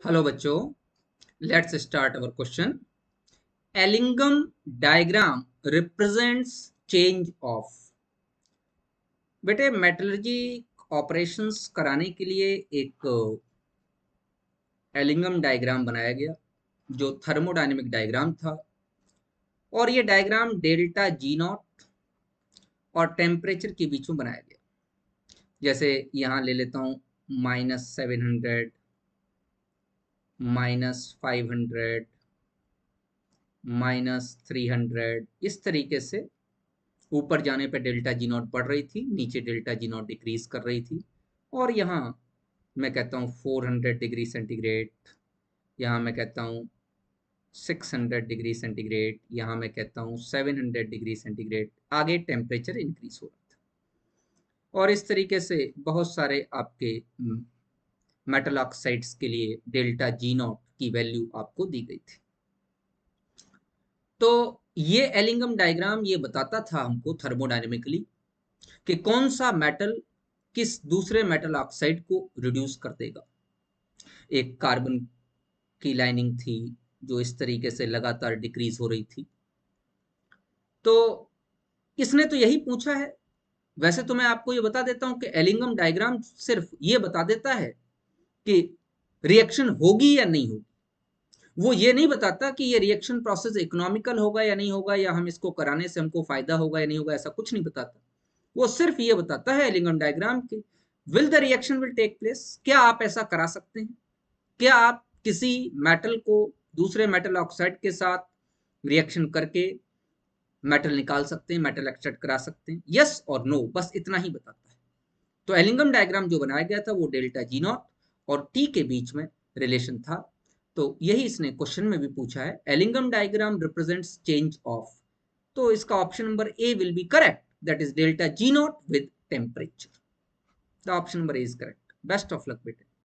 Hello बच्चों, let's start our question. Ellingham diagram represents change of. बेटे, metallurgy operations कराने के लिए एक एलिंगम डायग्राम बनाया गया जो थर्मोडायनेमिक डायग्राम था। और ये डायग्राम डेल्टा जी नॉट और टेम्परेचर के बीच में बनाया गया। जैसे यहाँ ले लेता हूँ -700, -500, -300। इस तरीके से ऊपर जाने पे डेल्टा जी नॉट बढ़ रही थी, नीचे डेल्टा जी नॉट डिक्रीज कर रही थी। और यहाँ मैं कहता हूँ 400 डिग्री सेंटीग्रेड, यहाँ मैं कहता हूँ 600 डिग्री सेंटीग्रेड, यहाँ मैं कहता हूँ 700 डिग्री सेंटीग्रेड। आगे टेम्परेचर इंक्रीज हो रहा था। और इस तरीके से बहुत सारे आपके मेटल ऑक्साइड्स के लिए डेल्टा जी नॉट की वैल्यू आपको दी गई थी। तो ये एलिंगम डायग्राम ये बताता था हमको थर्मोडायनेमिकली कि कौन सा मेटल किस दूसरे मेटल ऑक्साइड को रिड्यूस कर देगा। एक कार्बन की लाइनिंग थी जो इस तरीके से लगातार डिक्रीज हो रही थी। तो इसने तो यही पूछा है। वैसे तो मैं आपको ये बता देता हूं कि एलिंगम डायग्राम सिर्फ ये बता देता है कि रिएक्शन होगी या नहीं होगी। वो ये नहीं बताता कि ये रिएक्शन प्रोसेस इकोनॉमिकल होगा या नहीं होगा, या हम इसको कराने से हमको फायदा होगा या नहीं होगा, ऐसा कुछ नहीं बताता। वो सिर्फ ये बताता है एलिंगम डायग्राम की will the reaction will take place, क्या आप ऐसा करा सकते हैं, क्या आप किसी मेटल को दूसरे मेटल ऑक्साइड के साथ रिएक्शन करके मेटल निकाल सकते हैं, मेटल एक्सट्रैक्ट करा सकते हैं, यस और नो, बस इतना ही बताता है। तो एलिंगम डायग्राम जो बनाया गया था वो डेल्टा जी नॉट और टी के बीच में रिलेशन था। तो यही इसने क्वेश्चन में भी पूछा है, Ellingham diagram represents change of. तो इसका option number A will be correct, that is delta G not with temperature. The option number A is correct. Best of luck बेटे।